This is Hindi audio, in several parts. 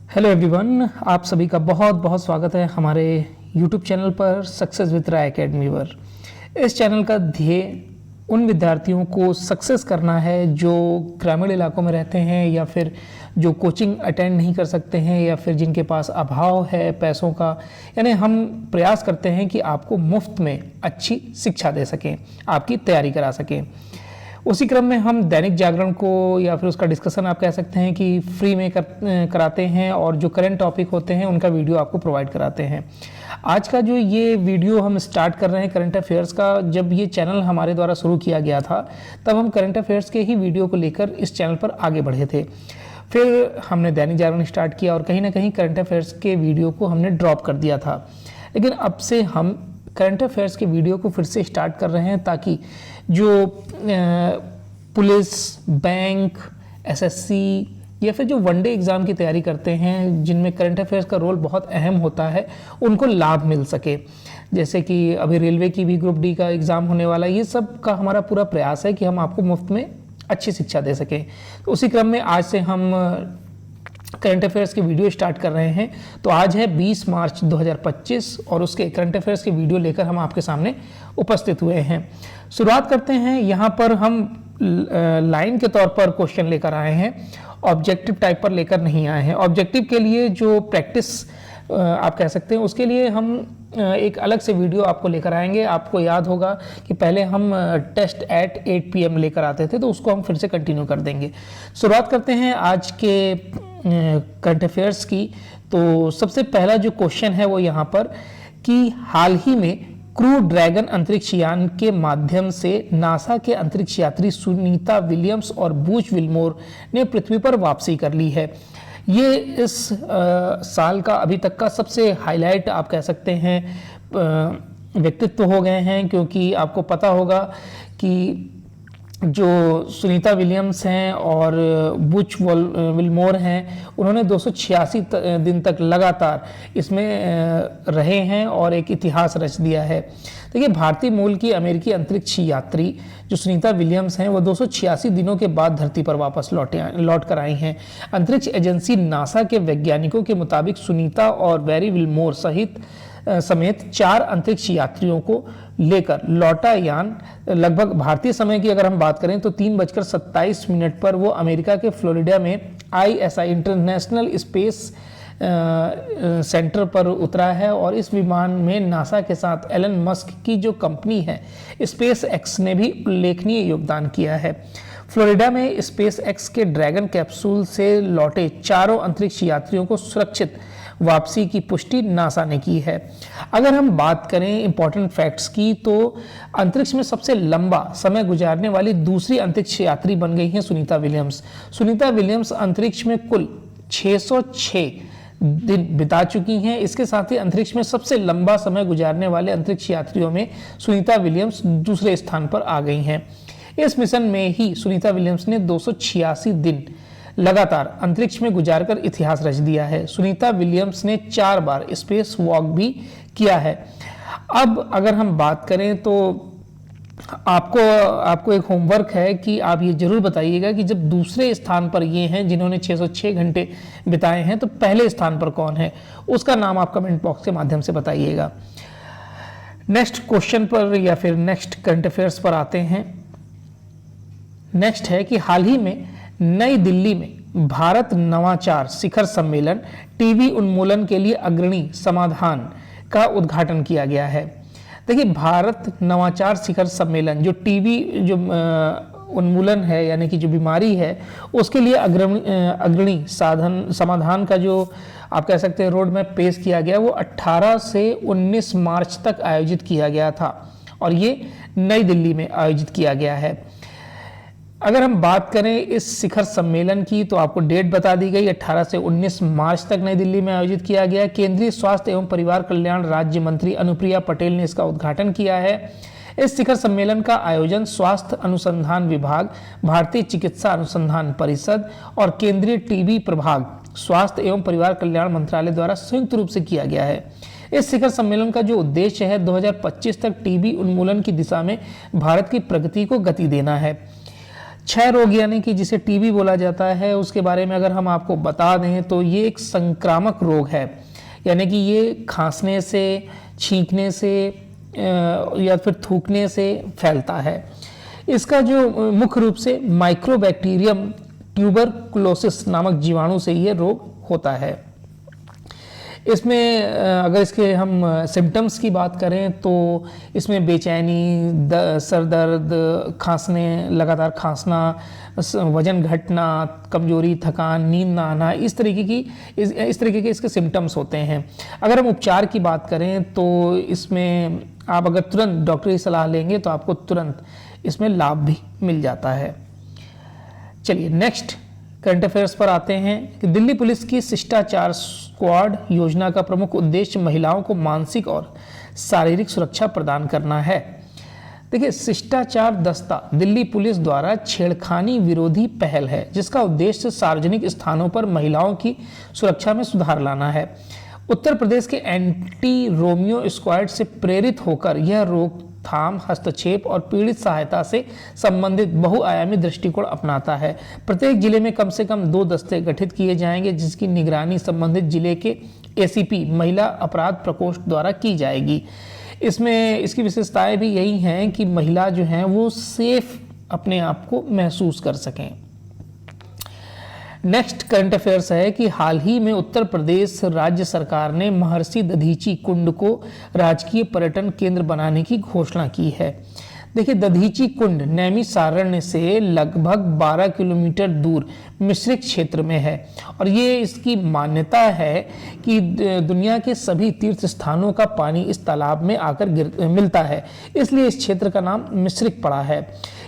हेलो एवरीवन, आप सभी का बहुत बहुत स्वागत है हमारे यूट्यूब चैनल पर सक्सेस विद राय एकेडमी पर। इस चैनल का ध्येय उन विद्यार्थियों को सक्सेस करना है जो ग्रामीण इलाकों में रहते हैं या फिर जो कोचिंग अटेंड नहीं कर सकते हैं या फिर जिनके पास अभाव है पैसों का। यानी हम प्रयास करते हैं कि आपको मुफ्त में अच्छी शिक्षा दे सकें, आपकी तैयारी करा सकें। उसी क्रम में हम दैनिक जागरण को या फिर उसका डिस्कशन आप कह सकते हैं कि फ्री में कराते हैं और जो करंट टॉपिक होते हैं उनका वीडियो आपको प्रोवाइड कराते हैं। आज का जो ये वीडियो हम स्टार्ट कर रहे हैं करंट अफेयर्स का, जब ये चैनल हमारे द्वारा शुरू किया गया था तब हम करंट अफेयर्स के ही वीडियो को लेकर इस चैनल पर आगे बढ़े थे। फिर हमने दैनिक जागरण स्टार्ट किया और कहीं ना कहीं करंट अफेयर्स के वीडियो को हमने ड्रॉप कर दिया था। लेकिन अब से हम करंट अफेयर्स के वीडियो को फिर से स्टार्ट कर रहे हैं ताकि जो पुलिस, बैंक, एसएससी या फिर जो वनडे एग्ज़ाम की तैयारी करते हैं जिनमें करंट अफेयर्स का रोल बहुत अहम होता है, उनको लाभ मिल सके। जैसे कि अभी रेलवे की भी ग्रुप डी का एग्ज़ाम होने वाला है, ये सब का हमारा पूरा प्रयास है कि हम आपको मुफ्त में अच्छी शिक्षा दे सकें। तो उसी क्रम में आज से हम करंट अफेयर्स की वीडियो स्टार्ट कर रहे हैं। तो आज है 20 मार्च 2025 और उसके करंट अफेयर्स की वीडियो लेकर हम आपके सामने उपस्थित हुए हैं। शुरुआत करते हैं। यहाँ पर हम लाइन के तौर पर क्वेश्चन लेकर आए हैं, ऑब्जेक्टिव टाइप पर लेकर नहीं आए हैं। ऑब्जेक्टिव के लिए जो प्रैक्टिस आप कह सकते हैं उसके लिए हम एक अलग से वीडियो आपको लेकर आएंगे। आपको याद होगा कि पहले हम टेस्ट एट 8 PM लेकर आते थे, तो उसको हम फिर से कंटिन्यू कर देंगे। शुरुआत करते हैं आज के करंट अफेयर्स की। तो सबसे पहला जो क्वेश्चन है वो यहाँ पर कि हाल ही में क्रू ड्रैगन अंतरिक्ष यान के माध्यम से नासा के अंतरिक्ष यात्री सुनीता विलियम्स और बूच विल्मोर ने पृथ्वी पर वापसी कर ली है। ये इस साल का अभी तक का सबसे हाईलाइट आप कह सकते हैं व्यक्तित्व हो गए हैं, क्योंकि आपको पता होगा कि जो सुनीता विलियम्स हैं और बुच विल्मोर हैं, उन्होंने 286 दिन तक लगातार इसमें रहे हैं और एक इतिहास रच दिया है। देखिए, भारतीय मूल की अमेरिकी अंतरिक्ष यात्री जो सुनीता विलियम्स हैं वो 286 दिनों के बाद धरती पर वापस लौट कर आई हैं। अंतरिक्ष एजेंसी नासा के वैज्ञानिकों के मुताबिक सुनीता और बैरी विल्मोर समेत 4 अंतरिक्ष यात्रियों को लेकर लौटा यान लगभग भारतीय समय की अगर हम बात करें तो 3:27 पर वो अमेरिका के फ्लोरिडा में ISI इंटरनेशनल स्पेस सेंटर पर उतरा है। और इस विमान में नासा के साथ एलन मस्क की जो कंपनी है स्पेस एक्स ने भी उल्लेखनीय योगदान किया है। फ्लोरिडा में स्पेस एक्स के ड्रैगन कैप्सूल से लौटे चारों अंतरिक्ष यात्रियों को सुरक्षित वापसी की पुष्टि नासा ने की है। अगर हम बात करें इंपॉर्टेंट फैक्ट्स की, तो अंतरिक्ष में सबसे लंबा समय गुजारने वाली दूसरी अंतरिक्ष यात्री बन गई हैं सुनीता विलियम्स। सुनीता विलियम्स अंतरिक्ष में कुल 606 दिन बिता चुकी हैं। इसके साथ ही अंतरिक्ष में सबसे लंबा समय गुजारने वाले अंतरिक्ष यात्रियों में सुनीता विलियम्स दूसरे स्थान पर आ गई हैं। इस मिशन में ही सुनीता विलियम्स ने 286 दिन लगातार अंतरिक्ष में गुजारकर इतिहास रच दिया है। सुनीता विलियम्स ने 4 बार स्पेस वॉक भी किया है। अब अगर हम बात करें तो आपको एक होमवर्क है कि आप ये जरूर बताइएगा कि जब दूसरे स्थान पर ये हैं जिन्होंने 606 घंटे बिताए हैं, तो पहले स्थान पर कौन है, उसका नाम आप कमेंट बॉक्स के माध्यम से बताइएगा। नेक्स्ट क्वेश्चन पर या फिर नेक्स्ट करंट अफेयर्स पर आते हैं। नेक्स्ट है कि हाल ही में नई दिल्ली में भारत नवाचार शिखर सम्मेलन टीबी उन्मूलन के लिए अग्रणी समाधान का उद्घाटन किया गया है। देखिए, भारत नवाचार शिखर सम्मेलन जो टीबी जो उन्मूलन है यानी कि जो बीमारी है उसके लिए अग्रणी समाधान का जो आप कह सकते हैं रोड मैप पेश किया गया, वो 18 से 19 मार्च तक आयोजित किया गया था और ये नई दिल्ली में आयोजित किया गया है। अगर हम बात करें इस शिखर सम्मेलन की तो आपको डेट बता दी गई, 18 से 19 मार्च तक नई दिल्ली में आयोजित किया गया। केंद्रीय स्वास्थ्य एवं परिवार कल्याण राज्य मंत्री अनुप्रिया पटेल ने इसका उद्घाटन किया है। इस शिखर सम्मेलन का आयोजन स्वास्थ्य अनुसंधान विभाग, भारतीय चिकित्सा अनुसंधान परिषद और केंद्रीय टीबी प्रभाग, स्वास्थ्य एवं परिवार कल्याण मंत्रालय द्वारा संयुक्त रूप से किया गया है। इस शिखर सम्मेलन का जो उद्देश्य है 2025 तक टीबी उन्मूलन की दिशा में भारत की प्रगति को गति देना है। क्षय रोग यानी कि जिसे टीबी बोला जाता है, उसके बारे में अगर हम आपको बता दें तो ये एक संक्रामक रोग है, यानी कि ये खांसने से, छींकने से या फिर थूकने से फैलता है। इसका जो मुख्य रूप से माइक्रोबैक्टीरियम ट्यूबरकुलोसिस नामक जीवाणु से ये रोग होता है। इसमें अगर इसके हम सिम्टम्स की बात करें तो इसमें बेचैनी, सर दर्द, खांसने, लगातार खांसना, वजन घटना, कमजोरी, थकान, नींद ना आना, इस तरीके के इसके सिम्टम्स होते हैं। अगर हम उपचार की बात करें तो इसमें आप अगर तुरंत डॉक्टरी सलाह लेंगे तो आपको तुरंत इसमें लाभ भी मिल जाता है। चलिए नेक्स्ट करंट अफेयर्स पर आते हैं कि दिल्ली पुलिस की शिष्टाचार स्क्वाड योजना का प्रमुख उद्देश्य महिलाओं को मानसिक और शारीरिक सुरक्षा प्रदान करना है। देखिए, शिष्टाचार दस्ता दिल्ली पुलिस द्वारा छेड़खानी विरोधी पहल है जिसका उद्देश्य सार्वजनिक स्थानों पर महिलाओं की सुरक्षा में सुधार लाना है। उत्तर प्रदेश के एंटी रोमियो स्क्वाड से प्रेरित होकर यह रोकथाम, हस्तक्षेप और पीड़ित सहायता से संबंधित बहुआयामी दृष्टिकोण अपनाता है। प्रत्येक जिले में कम से कम 2 दस्ते गठित किए जाएंगे जिसकी निगरानी संबंधित जिले के एसीपी महिला अपराध प्रकोष्ठ द्वारा की जाएगी। इसमें इसकी विशेषताएं भी यही हैं कि महिला जो हैं वो सेफ अपने आप को महसूस कर सकें। नेक्स्ट करंट अफेयर्स है कि हाल ही में उत्तर प्रदेश राज्य सरकार ने महर्षि दधीची कुंड को राजकीय पर्यटन केंद्र बनाने की घोषणा की है। देखिए, दधीची कुंड नैमिषारण्य से लगभग 12 किलोमीटर दूर मिश्रिक क्षेत्र में है और ये इसकी मान्यता है कि दुनिया के सभी तीर्थ स्थानों का पानी इस तालाब में आकर मिलता है, इसलिए इस क्षेत्र का नाम मिश्रिक पड़ा है।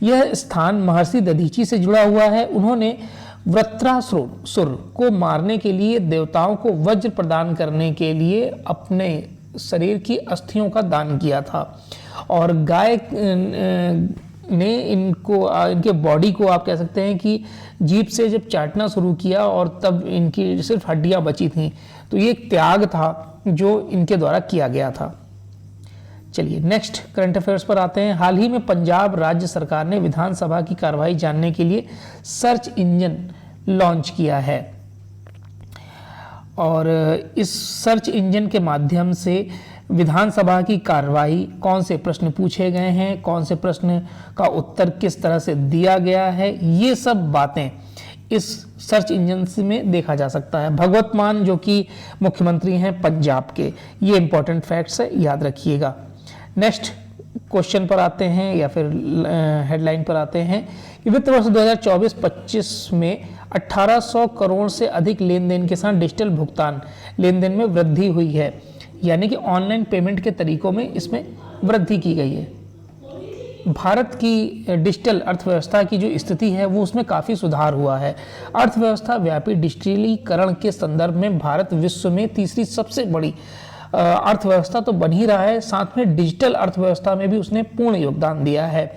यह स्थान महर्षि दधीची से जुड़ा हुआ है। उन्होंने वृत्रासुर को मारने के लिए देवताओं को वज्र प्रदान करने के लिए अपने शरीर की अस्थियों का दान किया था और गाय ने इनके बॉडी को आप कह सकते हैं कि जीभ से जब चाटना शुरू किया और तब इनकी सिर्फ हड्डियां बची थीं, तो ये एक त्याग था जो इनके द्वारा किया गया था। चलिए नेक्स्ट करंट अफेयर्स पर आते हैं। हाल ही में पंजाब राज्य सरकार ने विधानसभा की कार्रवाई जानने के लिए सर्च इंजन लॉन्च किया है और इस सर्च इंजन के माध्यम से विधानसभा की कार्रवाई, कौन से प्रश्न पूछे गए हैं, कौन से प्रश्न का उत्तर किस तरह से दिया गया है, ये सब बातें इस सर्च इंजन में देखा जा सकता है। भगवत मान जो कि मुख्यमंत्री हैं पंजाब के, ये इंपॉर्टेंट फैक्ट्स है, याद रखिएगा। नेक्स्ट क्वेश्चन पर आते हैं या फिर हेडलाइन पर आते हैं कि वित्त वर्ष 2024-25 में 1800 करोड़ से अधिक लेन देन के साथ डिजिटल भुगतान लेन देन में वृद्धि हुई है, यानी कि ऑनलाइन पेमेंट के तरीकों में इसमें वृद्धि की गई है। भारत की डिजिटल अर्थव्यवस्था की जो स्थिति है वो उसमें काफ़ी सुधार हुआ है। अर्थव्यवस्था व्यापी डिजिटलीकरण के संदर्भ में भारत विश्व में तीसरी सबसे बड़ी अर्थव्यवस्था तो बन ही रहा है, साथ में डिजिटल अर्थव्यवस्था में भी उसने पूर्ण योगदान दिया है।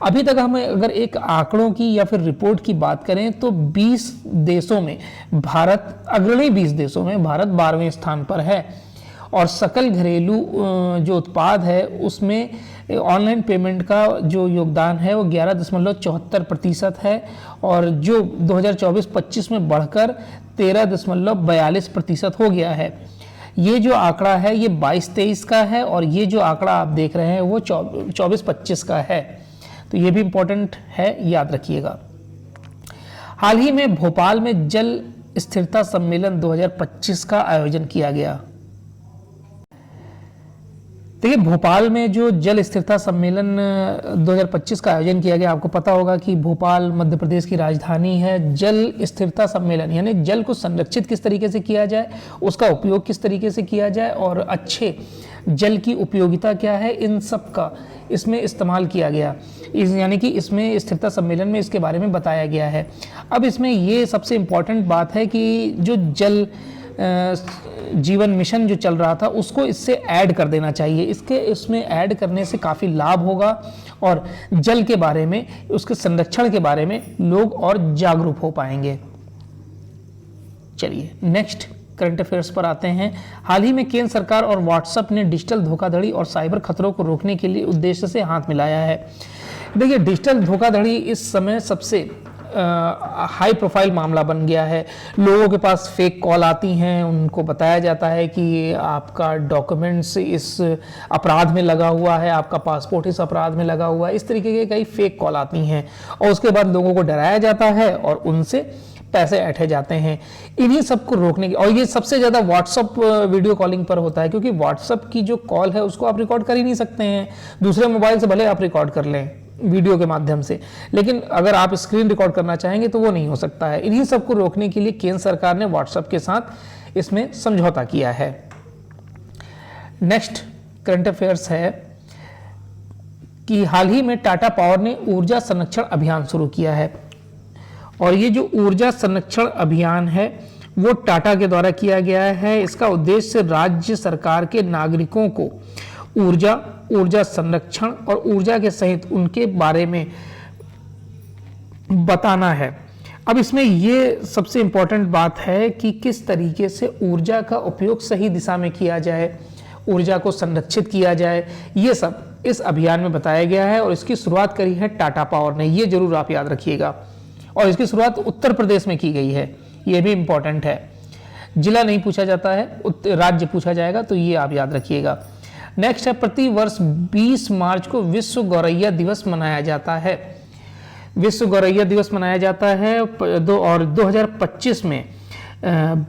अभी तक हम अगर एक आंकड़ों की या फिर रिपोर्ट की बात करें तो 20 देशों में भारत, अग्रणी 20 देशों में भारत 12वें स्थान पर है और सकल घरेलू जो उत्पाद है उसमें ऑनलाइन पेमेंट का जो योगदान है वो 11.74% है और जो 2024-25 में बढ़कर 13.42% हो गया है। ये जो आंकड़ा है ये 22-23 का है और ये जो आंकड़ा आप देख रहे हैं वो 24-25 का है, तो ये भी इंपॉर्टेंट है, याद रखिएगा। हाल ही में भोपाल में जल स्थिरता सम्मेलन 2025 का आयोजन किया गया। देखिए, भोपाल में जो जल स्थिरता सम्मेलन 2025 का आयोजन किया गया, आपको पता होगा कि भोपाल मध्य प्रदेश की राजधानी है। जल स्थिरता सम्मेलन यानी जल को संरक्षित किस तरीके से किया जाए, उसका उपयोग किस तरीके से किया जाए और अच्छे जल की उपयोगिता क्या है, इन सब का इसमें इस्तेमाल किया गया। यानी कि इसमें स्थिरता सम्मेलन में इसके बारे में बताया गया है। अब इसमें ये सबसे इम्पॉर्टेंट बात है कि जो जल जीवन मिशन जो चल रहा था उसको इससे ऐड कर देना चाहिए। इसमें ऐड करने से काफ़ी लाभ होगा और जल के बारे में, उसके संरक्षण के बारे में लोग और जागरूक हो पाएंगे। चलिए नेक्स्ट करंट अफेयर्स पर आते हैं। हाल ही में केंद्र सरकार और व्हाट्सएप ने डिजिटल धोखाधड़ी और साइबर खतरों को रोकने के लिए उद्देश्य से हाथ मिलाया है। देखिए, डिजिटल धोखाधड़ी इस समय सबसे हाई प्रोफाइल मामला बन गया है। लोगों के पास फेक कॉल आती हैं, उनको बताया जाता है कि आपका डॉक्यूमेंट्स इस अपराध में लगा हुआ है, आपका पासपोर्ट इस अपराध में लगा हुआ है। इस तरीके के कई फेक कॉल आती हैं और उसके बाद लोगों को डराया जाता है और उनसे पैसे ऐंठे जाते हैं। इन्हीं सब को रोकने की, और ये सबसे ज़्यादा व्हाट्सअप वीडियो कॉलिंग पर होता है, क्योंकि व्हाट्सअप की जो कॉल है उसको आप रिकॉर्ड कर ही नहीं सकते हैं। दूसरे मोबाइल से भले आप रिकॉर्ड कर लें वीडियो के माध्यम से, लेकिन अगर आप स्क्रीन रिकॉर्ड करना चाहेंगे तो वो नहीं हो सकता है। इन्हीं सब को रोकने के लिए केंद्र सरकार ने व्हाट्सएप के साथ इसमें समझौता किया है। नेक्स्ट करंट अफेयर्स है कि हाल ही में टाटा पावर ने ऊर्जा संरक्षण अभियान शुरू किया है, और ये जो ऊर्जा संरक्षण अभियान है वो टाटा के द्वारा किया गया है। इसका उद्देश्य राज्य सरकार के नागरिकों को ऊर्जा संरक्षण और ऊर्जा के सहित उनके बारे में बताना है। अब इसमें ये सबसे इंपॉर्टेंट बात है कि किस तरीके से ऊर्जा का उपयोग सही दिशा में किया जाए, ऊर्जा को संरक्षित किया जाए, ये सब इस अभियान में बताया गया है। और इसकी शुरुआत करी है टाटा पावर ने, ये जरूर आप याद रखिएगा। और इसकी शुरुआत उत्तर प्रदेश में की गई है, ये भी इंपॉर्टेंट है। जिला नहीं पूछा जाता है, राज्य पूछा जाएगा, तो ये आप याद रखिएगा। नेक्स्ट है, प्रति वर्ष 20 मार्च को विश्व गौरैया दिवस मनाया जाता है। विश्व गौरैया दिवस मनाया जाता है और 2025 में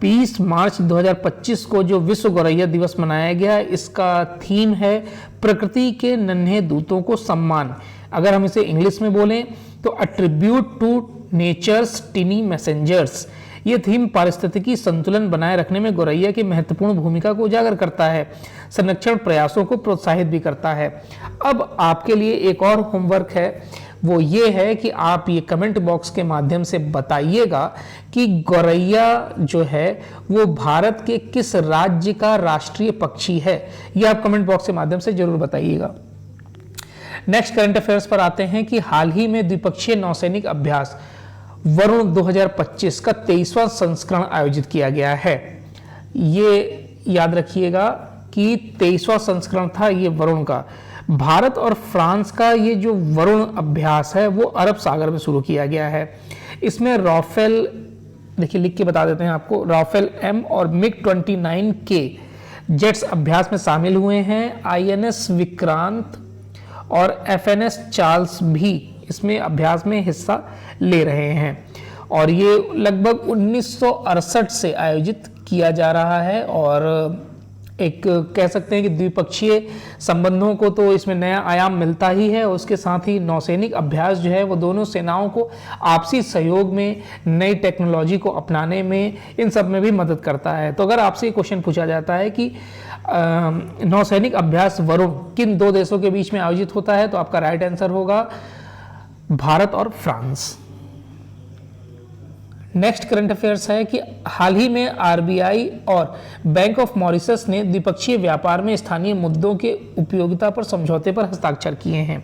20 मार्च 2025 को जो विश्व गौरैया दिवस मनाया गया, इसका थीम है प्रकृति के नन्हे दूतों को सम्मान। अगर हम इसे इंग्लिश में बोलें तो a tribute to nature's tiny messengers. ये थीम पारिस्थितिकी संतुलन बनाए रखने में गौरैया की महत्वपूर्ण भूमिका को उजागर करता है, संरक्षण प्रयासों को प्रोत्साहित भी करता है। अब आपके लिए एक और होमवर्क है, वो ये है कि आप ये कमेंट बॉक्स के माध्यम से बताइएगा कि गौरैया जो है वो भारत के किस राज्य का राष्ट्रीय पक्षी है। ये आप कमेंट बॉक्स के माध्यम से जरूर बताइएगा। नेक्स्ट करंट अफेयर्स पर आते हैं कि हाल ही में द्विपक्षीय नौसैनिक अभ्यास वरुण 2025 का 23वां संस्करण आयोजित किया गया है। ये याद रखिएगा कि 23वां संस्करण था ये वरुण का। भारत और फ्रांस का ये जो वरुण अभ्यास है वो अरब सागर में शुरू किया गया है। इसमें राफेल, देखिए लिख के बता देते हैं आपको, राफेल M और MiG-29K जेट्स अभ्यास में शामिल हुए हैं। INS विक्रांत और FNS चार्ल्स भी इसमें अभ्यास में हिस्सा ले रहे हैं, और ये लगभग 1968 से आयोजित किया जा रहा है। और एक कह सकते हैं कि द्विपक्षीय संबंधों को तो इसमें नया आयाम मिलता ही है, और उसके साथ ही नौसैनिक अभ्यास जो है वो दोनों सेनाओं को आपसी सहयोग में, नई टेक्नोलॉजी को अपनाने में, इन सब में भी मदद करता है। तो अगर आपसे ये क्वेश्चन पूछा जाता है कि नौसैनिक अभ्यास वरुण किन दो देशों के बीच में आयोजित होता है, तो आपका राइट आंसर होगा भारत और फ्रांस। नेक्स्ट करंट अफेयर्स है कि हाल ही में RBI और बैंक ऑफ मॉरिशस ने द्विपक्षीय व्यापार में स्थानीय मुद्दों के उपयोगिता पर समझौते पर हस्ताक्षर किए हैं।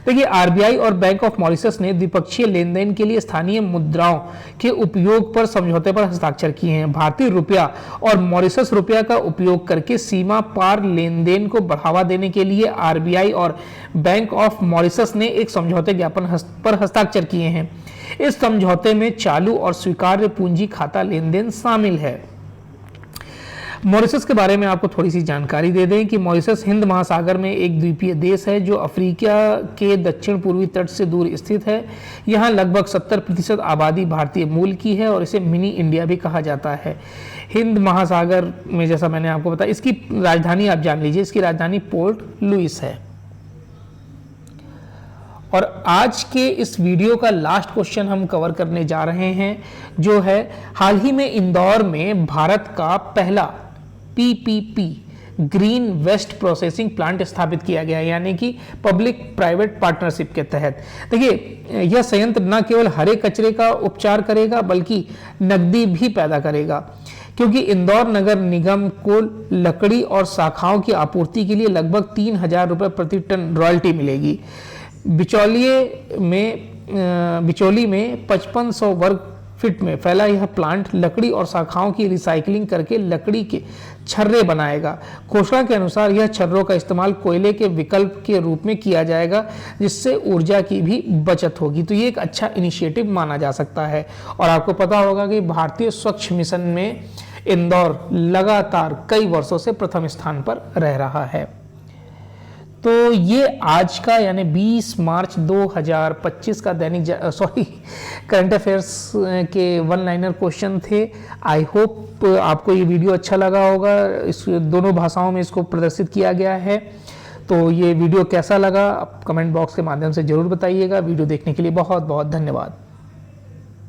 देखिए, RBI और बैंक ऑफ मॉरिशस ने द्विपक्षीय लेन देन के लिए स्थानीय मुद्राओं के उपयोग पर समझौते पर हस्ताक्षर किए हैं। भारतीय रुपया और मॉरिशस रुपया का उपयोग करके सीमा पार लेन देन को बढ़ावा देने के लिए RBI और बैंक ऑफ मॉरिशस ने एक समझौते ज्ञापन पर हस्ताक्षर किए हैं। इस समझौते में चालू और स्वीकार्य पूंजी खाता लेन देन शामिल है। मॉरिशस के बारे में आपको थोड़ी सी जानकारी दे दें कि मॉरिशस हिंद महासागर में एक द्वीपीय देश है जो अफ्रीका के दक्षिण पूर्वी तट से दूर स्थित है। यहाँ लगभग 70% आबादी भारतीय मूल की है और इसे मिनी इंडिया भी कहा जाता है। हिंद महासागर में, जैसा मैंने आपको बताया, इसकी राजधानी आप जान लीजिए, इसकी राजधानी पोर्ट लुइस है। और आज के इस वीडियो का लास्ट क्वेश्चन हम कवर करने जा रहे हैं, जो है हाल ही में इंदौर में भारत का पहला PPP green waste processing plant स्थापित किया गया है, यानी कि पब्लिक प्राइवेट पार्टनरशिप के तहत। देखिए, यह संयंत्र न केवल हरे कचरे का उपचार करेगा बल्कि नकदी भी पैदा करेगा, क्योंकि इंदौर नगर निगम को लकड़ी और शाखाओं की आपूर्ति के लिए लगभग 3000 रुपये प्रति टन रॉयल्टी मिलेगी। बिचौली में 5500 वर्ग फीट में फैला यह प्लांट लकड़ी और शाखाओं की रिसाइकलिंग करके लकड़ी के छर्रे बनाएगा। घोषणा के अनुसार यह छर्रों का इस्तेमाल कोयले के विकल्प के रूप में किया जाएगा, जिससे ऊर्जा की भी बचत होगी। तो ये एक अच्छा इनिशिएटिव माना जा सकता है। और आपको पता होगा कि भारतीय स्वच्छ मिशन में इंदौर लगातार कई वर्षों से प्रथम स्थान पर रह रहा है। तो ये आज का यानी 20 मार्च 2025 का करंट अफेयर्स के वन लाइनर क्वेश्चन थे। आई होप आपको ये वीडियो अच्छा लगा होगा। इस दोनों भाषाओं में इसको प्रदर्शित किया गया है। तो ये वीडियो कैसा लगा आप कमेंट बॉक्स के माध्यम से जरूर बताइएगा। वीडियो देखने के लिए बहुत बहुत धन्यवाद।